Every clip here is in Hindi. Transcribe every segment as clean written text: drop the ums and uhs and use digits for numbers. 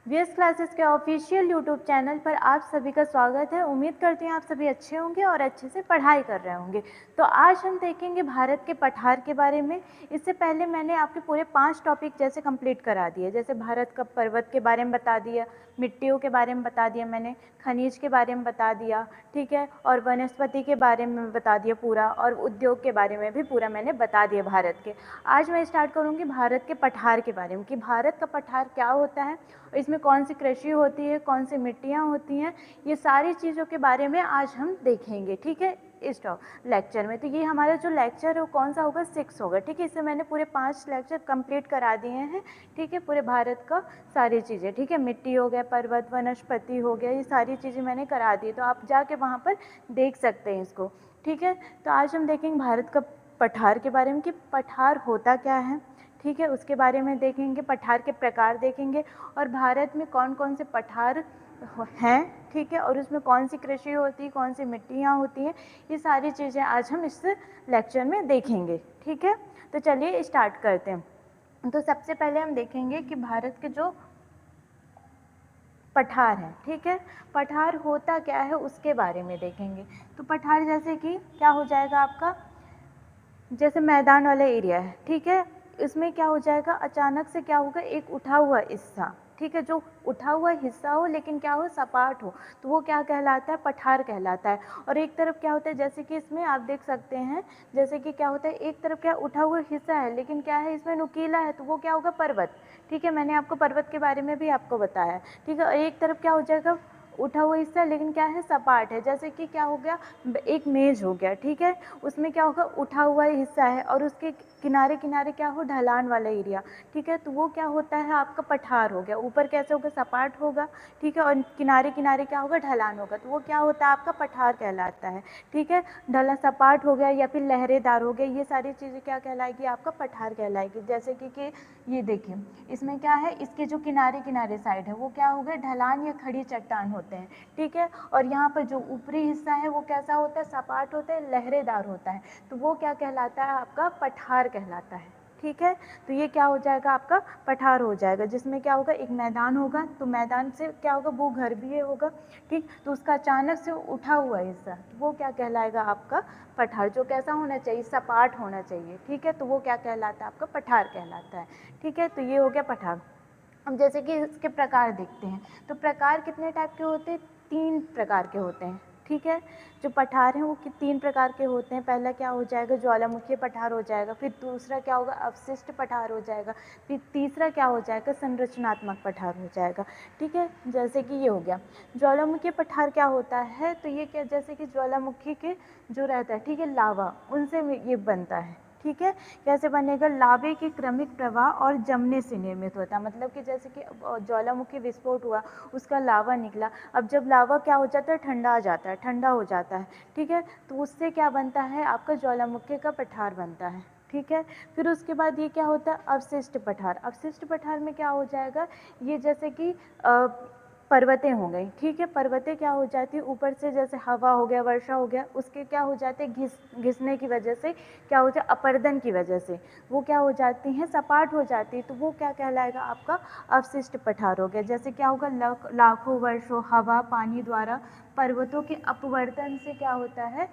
वीएस क्लासेस के ऑफिशियल यूट्यूब चैनल पर आप सभी का स्वागत है। उम्मीद करती हूँ आप सभी अच्छे होंगे और अच्छे से पढ़ाई कर रहे होंगे। तो आज हम देखेंगे भारत के पठार के बारे में। इससे पहले मैंने आपके पूरे 5 टॉपिक जैसे कंप्लीट करा दिए, जैसे भारत का पर्वत के बारे में बता दिया, मिट्टियों के बारे में बता दिया मैंने, खनिज के बारे में बता दिया, ठीक है, और वनस्पति के बारे में बता दिया पूरा, और उद्योग के बारे में भी पूरा मैंने बता दिया भारत के। आज मैं स्टार्ट करूँगी भारत के पठार के बारे में कि भारत का पठार क्या होता है, इसमें कौन सी कृषि होती है, कौन सी मिट्टियाँ होती हैं, ये सारी चीज़ों के बारे में आज हम देखेंगे, ठीक है, इस लेक्चर में। तो ये हमारा जो लेक्चर है वो कौन सा होगा, 6 होगा, ठीक है। इससे मैंने पूरे 5 लेक्चर कंप्लीट करा दिए हैं, ठीक है, पूरे भारत का सारी चीज़ें, ठीक है, मिट्टी हो गया, पर्वत, वनस्पति हो गया, ये सारी चीज़ें मैंने करा दी, तो आप जाके वहाँ पर देख सकते हैं इसको, ठीक है। तो आज हम देखेंगे भारत का पठार के बारे में कि पठार होता क्या है, ठीक है, उसके बारे में देखेंगे, पठार के प्रकार देखेंगे और भारत में कौन कौन से पठार हैं, ठीक है, और उसमें कौन सी कृषि होती है, कौन सी मिट्टियाँ होती हैं, ये सारी चीज़ें आज हम इस लेक्चर में देखेंगे, ठीक है। तो चलिए स्टार्ट करते हैं। तो सबसे पहले हम देखेंगे कि भारत के जो पठार है, ठीक है, पठार होता क्या है उसके बारे में देखेंगे। तो पठार जैसे कि क्या हो जाएगा आपका, जैसे मैदान वाला एरिया है, ठीक है, इसमें क्या हो जाएगा, अचानक से क्या होगा, एक उठा हुआ हिस्सा, ठीक है, जो उठा हुआ हिस्सा हो लेकिन क्या हो, सपाट हो, तो वो क्या कहलाता है, पठार कहलाता है। और एक तरफ क्या होता है, जैसे कि इसमें आप देख सकते हैं, जैसे कि क्या होता है, एक तरफ क्या उठा हुआ हिस्सा है लेकिन क्या है, इसमें नुकीला है, तो वो क्या होगा, पर्वत, ठीक है, मैंने आपको पर्वत के बारे में भी आपको बताया, ठीक है। और एक तरफ क्या हो जाएगा, उठा हुआ हिस्सा लेकिन क्या है, सपाट है, जैसे कि क्या हो गया, एक मेज हो गया, ठीक है, उसमें क्या होगा, उठा हुआ हिस्सा है और उसके किनारे किनारे क्या हो, ढलान वाला एरिया, ठीक है, तो वो क्या होता है, आपका पठार हो गया। ऊपर कैसे होगा, सपाट होगा, ठीक है, और किनारे किनारे क्या होगा, ढलान होगा, तो वो क्या होता है, आपका पठार कहलाता है, ठीक है। ढला सपाट हो गया या फिर लहरेदार हो गया, ये सारी चीज़ें क्या कहलाएगी, आपका पठार कहलाएगी। जैसे कि ये देखिए, इसमें क्या है, इसके जो किनारे किनारे साइड है वो क्या हो गए, ढलान या खड़ी चट्टान होते हैं, ठीक है। और यहाँ पर जो ऊपरी हिस्सा है वो कैसा होता है, सपाट होता है, लहरेदार होता है, तो वो क्या कहलाता है, आपका पठार कहलाता है, ठीक है। तो ये क्या हो जाएगा, आपका पठार हो जाएगा, जिसमें क्या होगा, एक मैदान होगा, तो मैदान से क्या होगा, वो घर भी ये होगा, ठीक, तो उसका अचानक से उठा हुआ हिस्सा, तो वो क्या कहलाएगा, आपका पठार, जो कैसा होना चाहिए, सपाट होना चाहिए, ठीक है, तो वो क्या कहलाता है, आपका पठार कहलाता है, ठीक है। तो ये हो गया पठार। अब जैसे कि इसके प्रकार देखते हैं, तो प्रकार कितने टाइप के होते हैं, 3 प्रकार के होते हैं, ठीक है। जो पठार हैं वो 3 प्रकार के होते हैं। पहला क्या हो जाएगा, ज्वालामुखी पठार हो जाएगा, फिर दूसरा क्या होगा, अवशिष्ट पठार हो जाएगा, फिर तीसरा क्या हो जाएगा, संरचनात्मक पठार हो जाएगा, ठीक है। जैसे कि ये हो गया ज्वालामुखी पठार, क्या होता है, तो ये क्या, जैसे कि ज्वालामुखी के जो रहता है, ठीक है, लावा, उनसे ये बनता है, ठीक है। कैसे बनेगा, लावे के क्रमिक प्रवाह और जमने से निर्मित होता है, मतलब कि जैसे कि ज्वालामुखी विस्फोट हुआ, उसका लावा निकला, अब जब लावा क्या हो जाता है, ठंडा आ जाता है, ठंडा हो जाता है, ठीक है, तो उससे क्या बनता है, आपका ज्वालामुखी का पठार बनता है, ठीक है। फिर उसके बाद ये क्या होता है, अवशिष्ट पठार। अवशिष्ट पठार में क्या हो जाएगा, ये जैसे कि पर्वतें हो गई, ठीक है, पर्वतें क्या हो जाती है, ऊपर से जैसे हवा हो गया, वर्षा हो गया, उसके क्या हो जाते हैं, घिसने की वजह से क्या हो जाए, अपरदन की वजह से वो क्या हो जाती हैं, सपाट हो जाती है, तो वो क्या कहलाएगा, आपका अवशिष्ट पठार हो गया। जैसे क्या होगा, लाखों वर्षों हवा पानी द्वारा पर्वतों के अपवर्तन से क्या होता है,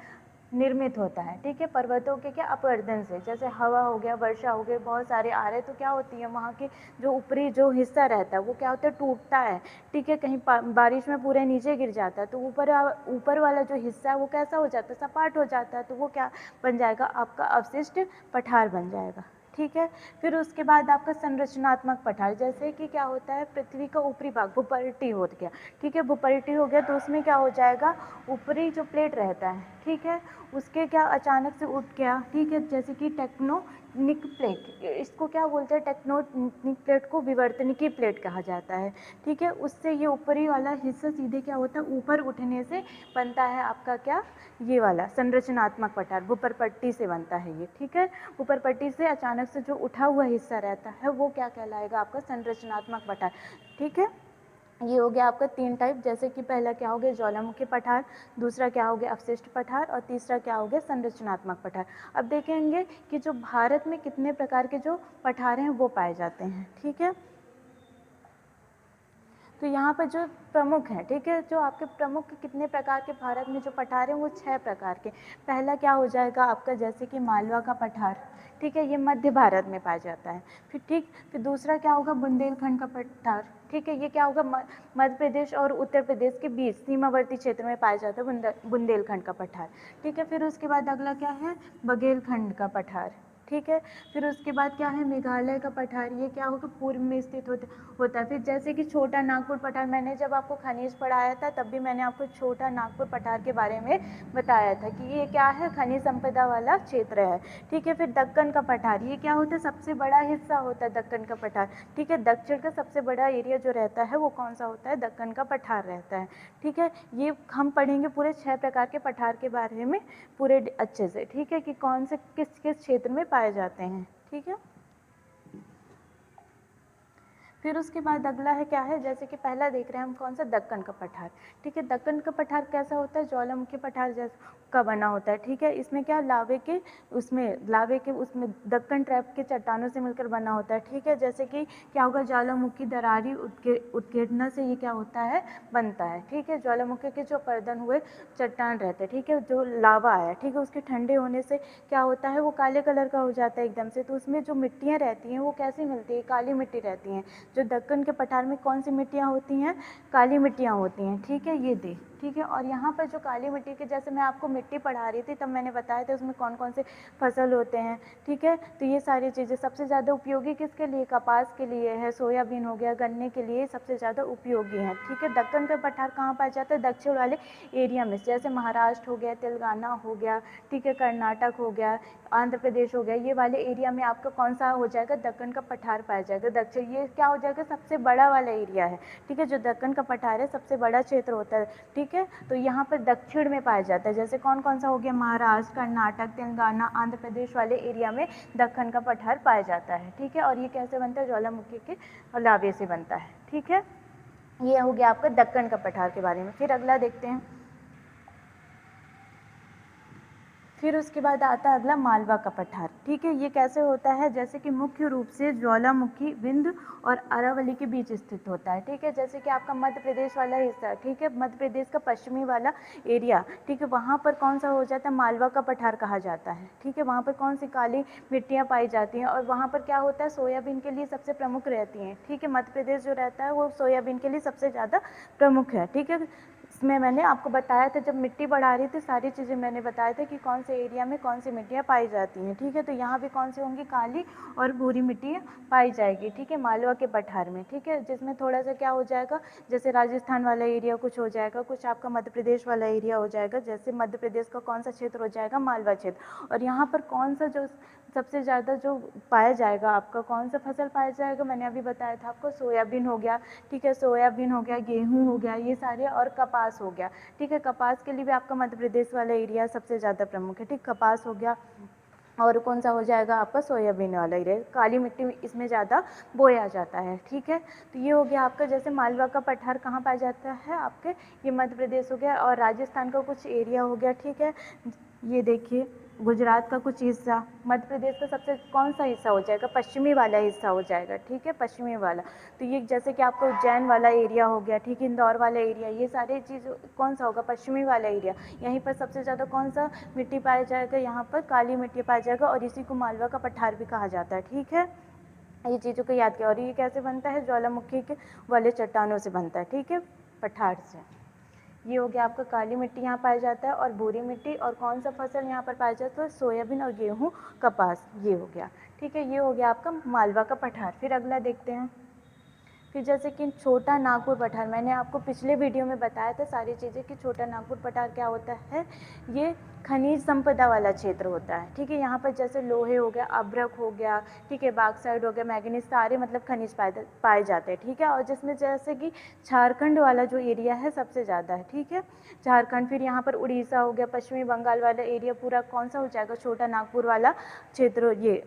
निर्मित होता है, ठीक है, पर्वतों के क्या अपवर्तन से, जैसे हवा हो गया, वर्षा हो गई, बहुत सारे आ रहे, तो क्या होती है, वहाँ के जो ऊपरी जो हिस्सा रहता है वो क्या होता है, टूटता है, ठीक है, कहीं बारिश में पूरे नीचे गिर जाता है, तो ऊपर वाला जो हिस्सा है वो कैसा हो जाता है, सपाट हो जाता है, तो वो क्या बन जाएगा, आपका अवशिष्ट पठार बन जाएगा, ठीक है। फिर उसके बाद आपका संरचनात्मक पठार, जैसे कि क्या होता है, पृथ्वी का ऊपरी भाग भूपर्टी हो गया, ठीक है, भूपर्टी हो गया, तो उसमें क्या हो जाएगा, ऊपरी जो प्लेट रहता है, ठीक है, उसके क्या अचानक से उठ गया, ठीक है, जैसे कि टेक्टोनिक प्लेट, इसको क्या बोलते हैं, टेक्टोनिक प्लेट को विवर्तनिकी प्लेट कहा जाता है, ठीक है, उससे ये ऊपरी वाला हिस्सा सीधे क्या होता है, ऊपर उठने से बनता है आपका क्या, ये वाला संरचनात्मक पठार, भूपर्पट्टी से बनता है ये, ठीक है। ऊपरपट्टी से अचानक से जो उठा हुआ हिस्सा रहता है वो क्या कहलाएगा, आपका संरचनात्मक पठार, ठीक है। ये हो गया आपका 3 टाइप, जैसे कि पहला क्या हो गया, ज्वालामुखी पठार, दूसरा क्या हो गया, अवशिष्ट पठार, और तीसरा क्या हो गया, संरचनात्मक पठार। अब देखेंगे कि जो भारत में कितने प्रकार के जो पठार हैं वो पाए जाते हैं, ठीक है। तो यहाँ पर जो प्रमुख हैं, ठीक है, जो आपके प्रमुख कितने प्रकार के भारत में जो पठार हैं वो 6 प्रकार के। पहला क्या हो जाएगा आपका, जैसे कि मालवा का पठार, ठीक है, ये मध्य भारत में पाया जाता है। फिर दूसरा क्या होगा, बुंदेलखंड का पठार, ठीक है, ये क्या होगा, मध्य प्रदेश और उत्तर प्रदेश के बीच सीमावर्ती क्षेत्र में पाया जाता है बुंदेलखंड का पठार, ठीक है। फिर उसके बाद अगला क्या है, बघेलखंड का पठार, ठीक है। फिर उसके बाद क्या है, मेघालय का पठार, ये क्या होगा, पूर्व में स्थित होता है। फिर जैसे कि छोटा नागपुर पठार, मैंने जब आपको खनिज पढ़ाया था तब भी मैंने आपको छोटा नागपुर पठार के बारे में बताया था कि ये क्या है, खनिज संपदा वाला क्षेत्र है, ठीक है। फिर दक्कन का पठार, ये क्या होता है, सबसे बड़ा हिस्सा होता है दक्कन का पठार, ठीक है। दक्षिण का सबसे बड़ा एरिया जो रहता है वो कौन सा होता है, दक्कन का पठार रहता है, ठीक है। ये हम पढ़ेंगे पूरे 6 प्रकार के पठार के बारे में पूरे अच्छे से, ठीक है, कि कौन से किस किस क्षेत्र में पाए जाते हैं, ठीक है। फिर उसके बाद अगला है क्या है, जैसे कि पहला देख रहे हैं हम कौन सा, दक्कन का पठार, ठीक है। दक्कन का पठार कैसा होता है, ज्वालामुखी पठार जैसा का बना होता है, ठीक है। इसमें क्या, लावे के उसमें दक्कन ट्रैप के चट्टानों से मिलकर बना होता है, ठीक है। जैसे कि क्या होगा, ज्वालामुखी दरारी उत्कीर्णन से ये क्या होता है, बनता है, ठीक है। ज्वालामुखी के जो पर्दन हुए चट्टान रहते हैं, ठीक है, जो लावा है, ठीक है, उसके ठंडे होने से क्या होता है, वो काले कलर का हो जाता है एकदम से। तो उसमें जो मिट्टियाँ रहती हैं वो कैसी मिलती है, काली मिट्टी रहती हैं। जो दक्कन के पठार में कौन सी मिट्टियाँ होती हैं, काली मिट्टियाँ होती हैं, ठीक है, ये दे, ठीक है। और यहाँ पर जो काली मिट्टी के, जैसे मैं आपको मिट्टी पढ़ा रही थी तब मैंने बताया था उसमें कौन कौन से फसल होते हैं, ठीक है। तो ये सारी चीज़ें सबसे ज़्यादा उपयोगी किसके लिए, कपास के लिए है, सोयाबीन हो गया, गन्ने के लिए सबसे ज़्यादा उपयोगी हैं, ठीक है। दक्कन का पठार कहाँ पाया जाता है, दक्षिण वाले एरिया में, जैसे महाराष्ट्र हो गया, तेलंगाना हो गया, ठीक है, कर्नाटक हो गया, आंध्र प्रदेश हो गया, ये वाले एरिया में आपका कौन सा हो जाएगा, दक्कन का पठार पाया जाएगा। दक्षिण, ये क्या हो जाएगा, सबसे बड़ा वाला एरिया है, ठीक है। जो दक्कन का पठार है सबसे बड़ा क्षेत्र होता है, ठीक है। तो यहाँ पर दक्षिण में पाया जाता है, जैसे कौन कौन सा हो गया, महाराष्ट्र, कर्नाटक, तेलंगाना, आंध्र प्रदेश वाले एरिया में दक्कन का पठार पाया जाता है, ठीक है। और ये कैसे बनता है, ज्वालामुखी के लावे से बनता है, ठीक है। ये हो गया आपका दक्कन का पठार के बारे में। फिर अगला देखते हैं। फिर उसके बाद आता है अगला मालवा का पठार, ठीक है। ये कैसे होता है, जैसे कि मुख्य रूप से ज्वालामुखी, विंध्य और अरावली के बीच स्थित होता है, ठीक है। जैसे कि आपका मध्य प्रदेश वाला हिस्सा, ठीक है, मध्य प्रदेश का पश्चिमी वाला एरिया, ठीक है, वहाँ पर कौन सा हो जाता है, मालवा का पठार कहा जाता है, ठीक है। वहाँ पर कौन सी काली मिट्टियाँ पाई जाती हैं, और वहाँ पर क्या होता है, सोयाबीन के लिए सबसे प्रमुख रहती हैं, ठीक है। मध्य प्रदेश जो रहता है वो सोयाबीन के लिए सबसे ज़्यादा प्रमुख है, ठीक है। इसमें मैंने आपको बताया था, जब मिट्टी बढ़ा रही थी सारी चीज़ें मैंने बताया था कि कौन से एरिया में कौन सी मिट्टियाँ पाई जाती हैं, ठीक है। तो यहाँ भी कौन सी होंगी, काली और भूरी मिट्टी पाई जाएगी, ठीक है, मालवा के पठार में, ठीक है। जिसमें थोड़ा सा क्या हो जाएगा, जैसे राजस्थान वाला एरिया कुछ हो जाएगा, कुछ आपका मध्य प्रदेश वाला एरिया हो जाएगा। जैसे मध्य प्रदेश का कौन सा क्षेत्र हो जाएगा, मालवा क्षेत्र। और यहाँ पर कौन सा जो सबसे ज़्यादा जो पाया जाएगा, आपका कौन सा फसल पाया जाएगा, मैंने अभी बताया था आपको, सोयाबीन हो गया, ठीक है, सोयाबीन हो गया, गेहूं हो गया, ये सारे, और कपास हो गया, ठीक है। कपास के लिए भी आपका मध्य प्रदेश वाला एरिया सबसे ज़्यादा प्रमुख है, ठीक, कपास हो गया। और कौन सा हो जाएगा आपका, सोयाबीन वाला एरिया, काली मिट्टी में इसमें ज़्यादा बोया जाता है, ठीक है। तो ये हो गया आपका, जैसे मालवा का पठार कहाँ पाया जाता है आपके, ये मध्य प्रदेश हो गया, और राजस्थान का कुछ एरिया हो गया, ठीक है। ये देखिए, गुजरात का कुछ हिस्सा, मध्य प्रदेश का सबसे कौन सा हिस्सा हो जाएगा, पश्चिमी वाला हिस्सा हो जाएगा, ठीक है, पश्चिमी वाला। तो ये जैसे कि आपका उज्जैन वाला एरिया हो गया, ठीक है, इंदौर वाला एरिया, ये सारी चीज़ कौन सा होगा, पश्चिमी वाला एरिया। यहीं पर सबसे ज़्यादा कौन सा मिट्टी पाया जाएगा, यहाँ पर काली मिट्टी पाया जाएगा, और इसी को मालवा का पठार भी कहा जाता है, ठीक है। ये चीज़ों को याद किया। और ये कैसे बनता है, ज्वालामुखी के वाले चट्टानों से बनता है, ठीक है, पठार से। ये हो गया आपका, काली मिट्टी यहाँ पाया जाता है, और भूरी मिट्टी, और कौन सा फसल यहाँ पर पाया जाता है, सोयाबीन और गेहूँ, कपास, ये हो गया, ठीक है। ये हो गया आपका मालवा का पठार। फिर अगला देखते हैं। फिर जैसे कि छोटा नागपुर पठार, मैंने आपको पिछले वीडियो में बताया था सारी चीज़ें कि छोटा नागपुर पठार क्या होता है, ये खनिज संपदा वाला क्षेत्र होता है, ठीक है। यहाँ पर जैसे लोहे हो गया, अभ्रक हो गया, ठीक है, बॉक्साइट हो गया, मैंगनीज, सारे मतलब खनिज पाए जाते हैं, ठीक है। और जिसमें जैसे कि झारखंड वाला जो एरिया है सबसे ज़्यादा है, ठीक है, झारखंड। फिर यहाँ पर उड़ीसा हो गया, पश्चिमी बंगाल वाला एरिया पूरा कौन सा हो जाएगा, छोटा नागपुर वाला क्षेत्र, ये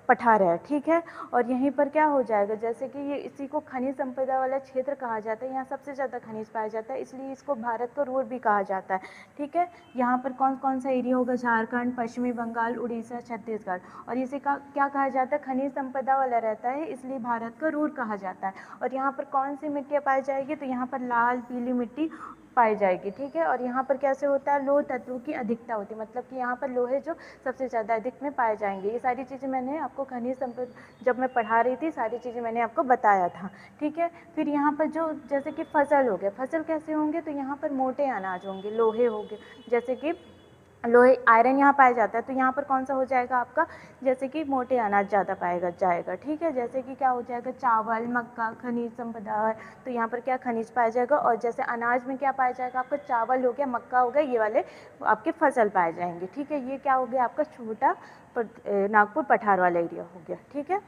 पठार है, ठीक है। और यहीं पर क्या हो जाएगा, जैसे कि ये इसी को खनिज संपदा वाला क्षेत्र कहा जाता है, यहाँ सबसे ज़्यादा खनिज पाया जाता है, इसलिए इसको भारत का रूर भी कहा जाता है, ठीक है। यहाँ पर कौन कौन कौन सा एरिया होगा, झारखंड, पश्चिमी बंगाल, उड़ीसा, छत्तीसगढ़। और इसे क्या कहा जाता है, खनिज संपदा वाला रहता है, इसलिए भारत का रूर कहा जाता है। और यहाँ पर कौन सी मिट्टियाँ पाई जाएगी, तो यहाँ पर लाल पीली मिट्टी पाई जाएगी, ठीक है। और यहाँ पर कैसे होता है, लोह तत्वों की अधिकता होती है, मतलब कि यहाँ पर लोहे जो सबसे ज़्यादा अधिक में पाए जाएंगे। ये सारी चीज़ें मैंने आपको खनिज संपदा जब मैं पढ़ा रही थी, सारी चीज़ें मैंने आपको बताया था, ठीक है। फिर यहाँ पर जो जैसे कि फसल हो गया, फसल कैसे होंगे, तो यहाँ पर मोटे अनाज होंगे, लोहे होंगे, जैसे कि लोहे, आयरन यहाँ पाया जाता है, तो यहाँ पर कौन सा हो जाएगा आपका, जैसे कि मोटे अनाज ज़्यादा पाएगा जाएगा, ठीक है। जैसे कि क्या हो जाएगा, चावल, मक्का, खनिज संपदा है, तो यहाँ पर क्या खनिज पाया जाएगा। और जैसे अनाज में क्या पाया जाएगा आपका, चावल हो गया, मक्का हो गया, ये वाले आपके फसल पाए जाएंगे, ठीक है। ये क्या हो गया आपका छोटा नागपुर पठार वाला एरिया हो गया, ठीक है।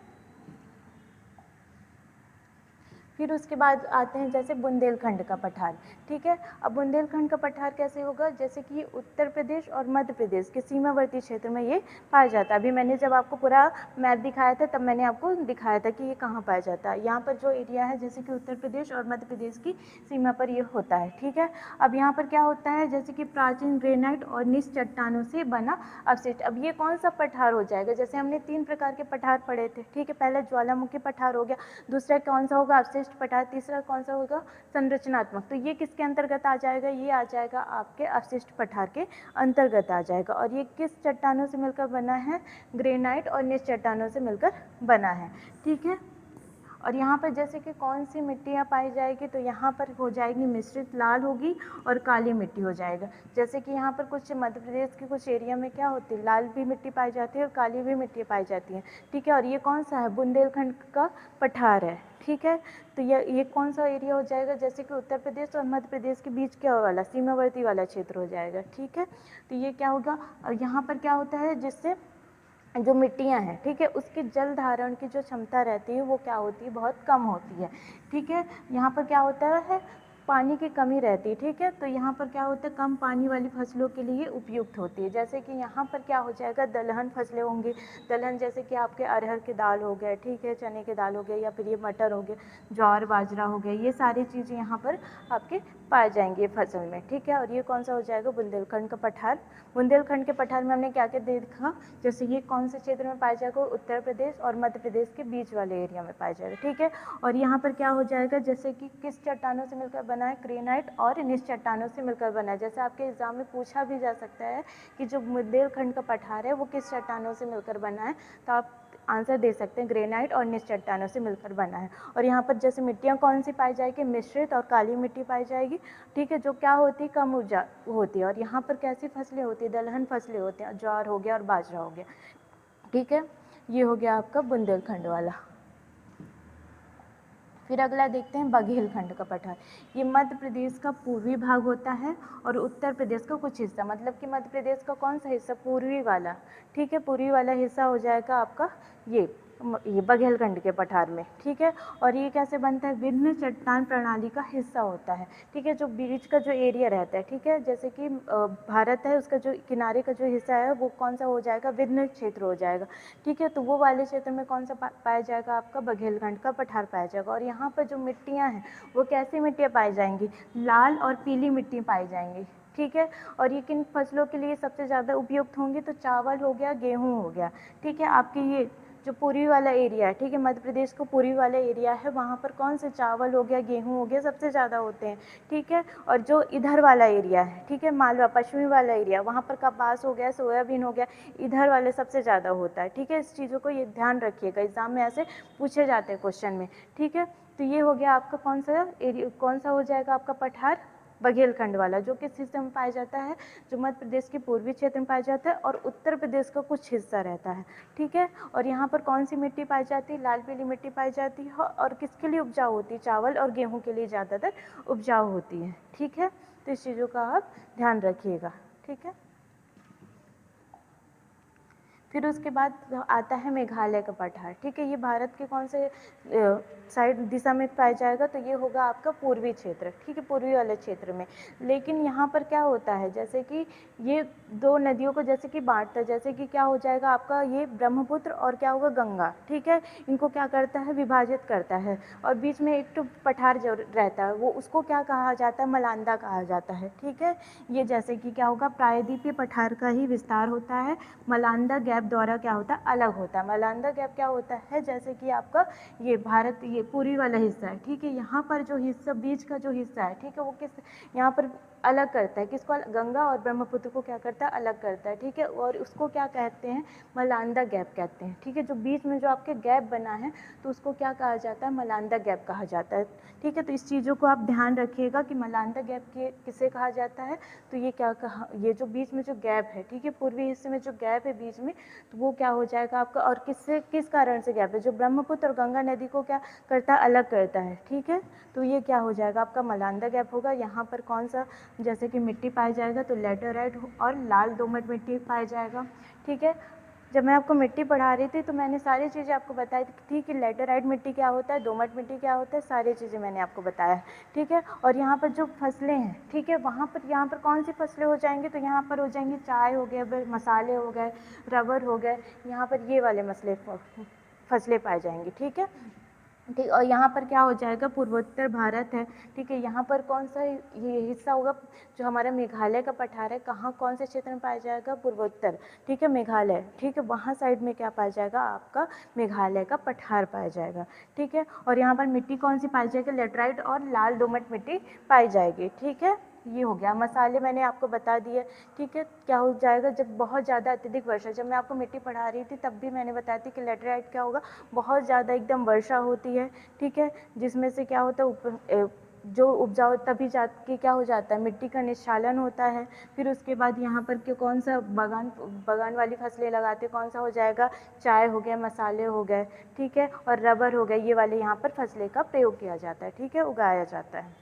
फिर उसके बाद आते हैं जैसे बुंदेलखंड का पठार, ठीक है। अब बुंदेलखंड का पठार कैसे होगा, जैसे कि उत्तर प्रदेश और मध्य प्रदेश के सीमावर्ती क्षेत्र में ये पाया जाता है। अभी मैंने जब आपको पूरा मैप दिखाया था, तब मैंने आपको दिखाया था कि ये कहाँ पाया जाता है। यहाँ पर जो एरिया है, जैसे कि उत्तर प्रदेश और मध्य प्रदेश की सीमा पर ये होता है, ठीक है। अब यहाँ पर क्या होता है, जैसे कि प्राचीन ग्रेनाइट और निस चट्टानों से बना अवशिष्ट। अब ये कौन सा पठार हो जाएगा, जैसे हमने 3 प्रकार के पठार पढ़े थे, ठीक है। पहला ज्वालामुखी पठार हो गया, दूसरा कौन सा होगा, अवशिष्ट पठार, तीसरा कौन सा होगा, संरचनात्मक। तो ये किसके अंतर्गत आ जाएगा, ये आ जाएगा आपके अवशिष्ट पठार के अंतर्गत आ जाएगा। और ये किस चट्टानों से मिलकर बना है, ग्रेनाइट और निस चट्टानों से मिलकर बना है, ठीक है। और यहाँ पर जैसे कि कौन सी मिट्टियाँ पाई जाएगी, तो यहाँ पर हो जाएगी मिश्रित लाल होगी और काली मिट्टी हो जाएगा। जैसे कि यहाँ पर कुछ मध्य प्रदेश के कुछ एरिया में क्या होती है, लाल भी मिट्टी पाई जाती है और काली भी मिट्टी पाई जाती है, ठीक है। और ये कौन सा है, बुंदेलखंड का पठार है, ठीक है। तो ये कौन सा एरिया हो जाएगा, जैसे कि उत्तर प्रदेश और मध्य प्रदेश के बीच क्या वाला सीमावर्ती वाला क्षेत्र हो जाएगा, ठीक है। तो ये क्या होगा, और यहाँ पर क्या होता है, जिससे जो मिट्टियाँ हैं, ठीक है, उसकी जल धारण की जो क्षमता रहती है वो क्या होती है, बहुत कम होती है, ठीक है। यहाँ पर क्या होता है, पानी की कमी रहती है, ठीक है। तो यहाँ पर क्या होता है, कम पानी वाली फसलों के लिए उपयुक्त होती है। जैसे कि यहाँ पर क्या हो जाएगा, दलहन फसलें होंगी, दलहन जैसे कि आपके अरहर के दाल हो गए, ठीक है, चने के दाल हो गए, या फिर ये मटर हो गए, ज्वार बाजरा हो गया, ये सारी चीज़ें यहाँ पर आपके पाए जाएंगे फसल में, ठीक है। और ये कौन सा हो जाएगा, बुंदेलखंड का पठार। बुंदेलखंड के पठार में हमने क्या क्या देखा, जैसे ये कौन से क्षेत्र में पाया जाएगा, उत्तर प्रदेश और मध्य प्रदेश के बीच वाले एरिया में पाया जाएगा, ठीक है। और यहाँ पर क्या हो जाएगा, जैसे कि किस चट्टानों से मिलकर बना है, ग्रेनाइट और निस चट्टानों से मिलकर बना है। जैसे आपके एग्जाम में पूछा भी जा सकता है कि जो बुंदेलखंड का पठार है वो किस चट्टानों से मिलकर बना है, तो आप आंसर दे सकते हैं ग्रेनाइट और निस चट्टानों से मिलकर बना है। और यहाँ पर जैसे मिट्टियाँ कौन सी पाई जाएगी, मिश्रित और काली मिट्टी पाई जाएगी, ठीक है, जो क्या होती है, कम उपजा होती है। और यहाँ पर कैसी फसलें होती है, दलहन फसलें होती हैं, ज्वार हो गया और बाजरा हो गया, ठीक है। ये हो गया आपका बुंदेलखंड वाला। फिर अगला देखते हैं बघेलखंड का पठार। ये मध्य प्रदेश का पूर्वी भाग होता है और उत्तर प्रदेश का कुछ हिस्सा, मतलब कि मध्य प्रदेश का कौन सा हिस्सा, पूर्वी वाला, ठीक है, पूर्वी वाला हिस्सा हो जाएगा आपका ये बघेलखंड के पठार में, ठीक है। और ये कैसे बनता है, विभिन्न चट्टान प्रणाली का हिस्सा होता है, ठीक है, जो बीच का जो एरिया रहता है, ठीक है, जैसे कि भारत है, उसका जो किनारे का जो हिस्सा है वो कौन सा हो जाएगा, विभिन्न क्षेत्र हो जाएगा, ठीक है। तो वो वाले क्षेत्र में कौन सा पाया जाएगा, आपका बघेलखंड का पठार पाया जाएगा। और यहाँ पर जो मिट्टियाँ हैं वो कैसी मिट्टियाँ पाई जाएंगी, लाल और पीली मिट्टी पाई जाएंगी, ठीक है। और ये किन फसलों के लिए सबसे ज़्यादा उपयुक्त होंगी, तो चावल हो गया, गेहूँ हो गया, ठीक है। आपके ये जो पूर्वी वाला एरिया है, ठीक है, मध्य प्रदेश को पूर्वी वाला एरिया है, वहाँ पर कौन से चावल हो गया, गेहूँ हो गया, सबसे ज़्यादा होते हैं, ठीक है। और जो इधर वाला एरिया है, ठीक है, मालवा पश्चिमी वाला एरिया, वहाँ पर कपास हो गया, सोयाबीन हो गया, इधर वाले सबसे ज़्यादा होता है, ठीक है। इस चीज़ों को ये ध्यान रखिएगा, एग्जाम में ऐसे पूछे जाते हैं क्वेश्चन में, ठीक है। तो ये हो गया आपका कौन सा एरिया, कौन सा हो जाएगा आपका पठार, बघेलखंड वाला, जो किस हिस्से में पाया जाता है, जो मध्य प्रदेश के पूर्वी क्षेत्र में पाया जाता है और उत्तर प्रदेश का कुछ हिस्सा रहता है, ठीक है। और यहाँ पर कौन सी मिट्टी पाई जाती है, लाल पीली मिट्टी पाई जाती है, और किसके लिए उपजाऊ होती है, चावल और गेहूँ के लिए ज़्यादातर उपजाऊ होती है, ठीक है। तो इस चीज़ों का आप ध्यान रखिएगा, ठीक है। फिर उसके बाद आता है मेघालय का पठार, ठीक है। ये भारत के कौन से साइड दिशा में पाया जाएगा, तो ये होगा आपका पूर्वी क्षेत्र, ठीक है, पूर्वी वाले क्षेत्र में। लेकिन यहाँ पर क्या होता है, जैसे कि ये दो नदियों को जैसे कि बांटता है, जैसे कि क्या हो जाएगा आपका ये ब्रह्मपुत्र और क्या होगा गंगा, ठीक है, इनको क्या करता है, विभाजित करता है। और बीच में एक तो पठार जो रहता है वो उसको क्या कहा जाता है, मलांदा कहा जाता है, ठीक है। ये जैसे कि क्या होगा, प्रायद्वीपीय पठार का ही विस्तार होता है, मलांदा गैप द्वारा क्या होता है, अलग होता है। मलांदा गैप क्या होता है, जैसे कि आपका ये भारत ये पूर्वी वाला हिस्सा है, ठीक है, यहाँ पर जो हिस्सा बीच का जो हिस्सा है, ठीक है, वो किस यहाँ पर अलग करता है, किसको, गंगा और ब्रह्मपुत्र को क्या करता है, अलग करता है, ठीक है। और उसको क्या कहते हैं, मलांदा गैप कहते हैं, ठीक है। जो बीच में जो आपके गैप बना है तो उसको क्या कहा जाता है, मलांदा गैप कहा जाता है, ठीक है। तो इस चीज़ों को आप ध्यान रखिएगा कि मलांदा गैप किसे कहा जाता है, तो ये क्या कहा, ये जो बीच में जो गैप है, ठीक है, पूर्वी हिस्से में जो गैप है बीच में, तो वो क्या हो जाएगा आपका, और किससे किस कारण से गैप है, जो ब्रह्मपुत्र और गंगा नदी को क्या करता है, अलग करता है, ठीक है। तो ये क्या हो जाएगा आपका मलांदा गैप होगा। यहाँ पर कौन सा जैसे कि मिट्टी पाया जाएगा, तो लैटेराइट और लाल दोमट मिट्टी पाया जाएगा, ठीक है। जब मैं आपको मिट्टी पढ़ा रही थी तो मैंने सारी चीज़ें आपको बताई थी कि लैटेराइट मिट्टी क्या होता है, दोमट मिट्टी क्या होता है, सारी चीज़ें मैंने आपको बताया, ठीक है। और यहाँ पर जो फसलें हैं, ठीक है, वहाँ पर यहाँ पर कौन सी फसलें हो जाएंगी, तो यहाँ पर हो जाएंगी चाय हो गया, मसाले हो गए, रबर हो गए, यहाँ पर ये वाले फसलें पाई जाएंगी, ठीक है, ठीक। और यहाँ पर क्या हो जाएगा, पूर्वोत्तर भारत है, ठीक है। यहाँ पर कौन सा ये हिस्सा होगा, जो हमारा मेघालय का पठार है, कहाँ कौन से क्षेत्र में पाया जाएगा, पूर्वोत्तर, ठीक है, मेघालय, ठीक है, वहाँ साइड में क्या पाया जाएगा आपका, मेघालय का पठार पाया जाएगा, ठीक है। और यहाँ पर मिट्टी कौन सी पाई जाएगी, लेटराइट और लाल दोमट मिट्टी पाई जाएगी, ठीक है। ये हो गया। मसाले मैंने आपको बता दिए, ठीक है। क्या हो जाएगा, जब बहुत ज़्यादा अत्यधिक वर्षा, जब मैं आपको मिट्टी पढ़ा रही थी तब भी मैंने बताया थी कि लेटराइट क्या होगा, बहुत ज़्यादा एकदम वर्षा होती है, ठीक है, जिसमें से क्या होता है जो उपजाऊ तभी जाके क्या हो जाता है, मिट्टी का निष्कालन होता है। फिर उसके बाद यहाँ पर क्यों कौन सा बागान वाली फसलें लगाते हैं, कौन सा हो जाएगा, चाय हो गया, मसाले हो गए, ठीक है, और रबर हो गए, ये वाले यहाँ पर फसलें का प्रयोग किया जाता है, ठीक है, उगाया जाता है।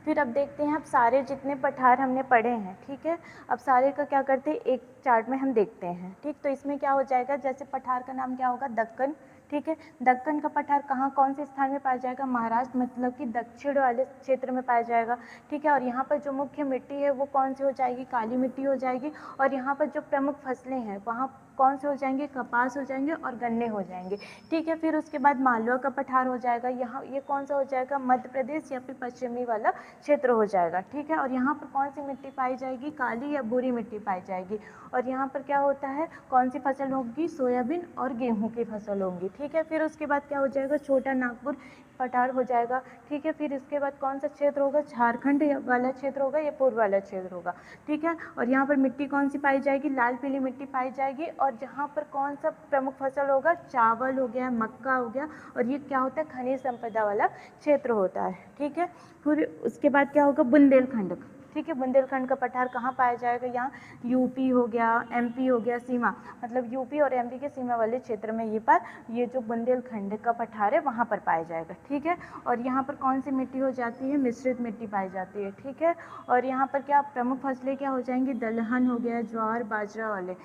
फिर अब देखते हैं, अब सारे जितने पठार हमने पढ़े हैं, ठीक है, अब सारे का क्या करते हैं, एक चार्ट में हम देखते हैं, ठीक। तो इसमें क्या हो जाएगा, जैसे पठार का नाम क्या होगा, दक्कन, ठीक है। दक्कन का पठार कहाँ कौन से स्थान में पाया जाएगा, महाराष्ट्र, मतलब कि दक्षिण वाले क्षेत्र में पाया जाएगा, ठीक है। और यहाँ पर जो मुख्य मिट्टी है वो कौन सी हो जाएगी, काली मिट्टी हो जाएगी। और यहाँ पर जो प्रमुख फसलें हैं वहाँ कौन से हो जाएंगे, कपास हो जाएंगे और गन्ने हो जाएंगे, ठीक है। फिर उसके बाद मालवा का पठार हो जाएगा, यहाँ ये कौन सा हो जाएगा, मध्य प्रदेश या फिर पश्चिमी वाला क्षेत्र हो जाएगा, ठीक है। और यहाँ पर कौन सी मिट्टी पाई जाएगी, काली या भूरी मिट्टी पाई जाएगी। और यहाँ पर क्या होता है, कौन सी फसल होगी, सोयाबीन और गेहूं की फसल होगी, ठीक है। फिर उसके बाद क्या हो जाएगा, छोटा नागपुर पठार हो जाएगा, ठीक है। फिर इसके बाद कौन सा क्षेत्र होगा, झारखंड वाला क्षेत्र होगा या पूर्व वाला क्षेत्र होगा, ठीक है। और यहाँ पर मिट्टी कौन सी पाई जाएगी, लाल पीली मिट्टी पाई जाएगी। और जहाँ पर कौन सा प्रमुख फसल होगा, चावल हो गया, मक्का हो गया, और ये क्या होता है, खनिज संपदा वाला क्षेत्र होता है, ठीक है। फिर उसके बाद क्या होगा, बुंदेलखंड, ठीक है। बुंदेलखंड का पठार कहाँ पाया जाएगा, यहाँ यूपी हो गया, एमपी हो गया, सीमा, मतलब यूपी और एमपी के सीमा वाले क्षेत्र में ये जो बुंदेलखंड का पठार है वहाँ पर पाया जाएगा, ठीक है। और यहाँ पर कौन सी मिट्टी हो जाती है, मिश्रित मिट्टी पाई जाती है, ठीक है। और यहाँ पर क्या प्रमुख फसलें क्या हो जाएंगी, दलहन हो गया, ज्वार बाजरा वाले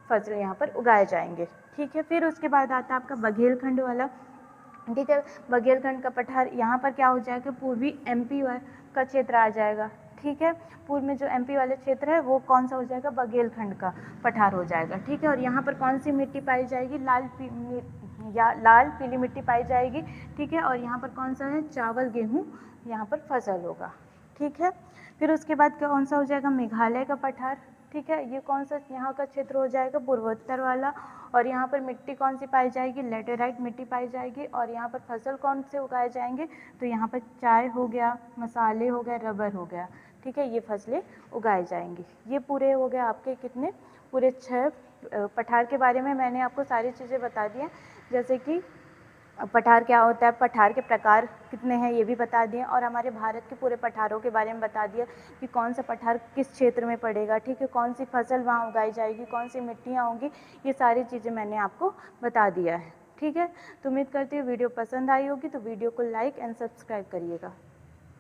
फसल यहाँ पर उगाए जाएंगे, ठीक है। फिर उसके बाद आता है आपका बघेलखंड वाला, ठीक है। बघेलखंड का पठार यहाँ पर क्या हो जाएगा, पूर्वी एमपी का क्षेत्र आ जाएगा, ठीक है। पूर्व में जो एमपी वाले क्षेत्र है वो कौन सा हो जाएगा, बघेलखंड का पठार हो जाएगा, ठीक है। और यहाँ पर कौन सी मिट्टी पाई जाएगी, लाल पीली मिट्टी पाई जाएगी, ठीक है। और यहाँ पर कौन सा है, चावल गेहूँ यहाँ पर फसल होगा, ठीक है। फिर उसके बाद कौन सा हो जाएगा, मेघालय का पठार, ठीक है। ये कौन सा यहाँ का क्षेत्र हो जाएगा, पूर्वोत्तर वाला। और यहाँ पर मिट्टी कौन सी पाई जाएगी, लेटेराइट मिट्टी पाई जाएगी। और यहाँ पर फसल कौन से उगाए जाएंगे, तो यहाँ पर चाय हो गया, मसाले हो गए, रबर हो गया, ठीक है, ये फसलें उगाई जाएंगी। ये पूरे हो गए आपके कितने, पूरे 6 पठार के बारे में मैंने आपको सारी चीज़ें बता दी हैं। जैसे कि पठार क्या होता है, पठार के प्रकार कितने हैं ये भी बता दिए, और हमारे भारत के पूरे पठारों के बारे में बता दिया कि कौन सा पठार किस क्षेत्र में पड़ेगा, ठीक है, कौन सी फसल वहाँ उगाई जाएगी, कौन सी मिट्टियाँ होंगी, ये सारी चीज़ें मैंने आपको बता दिया है, ठीक है। तो उम्मीद करती हूँ वीडियो पसंद आई होगी, तो वीडियो को लाइक एंड सब्सक्राइब करिएगा।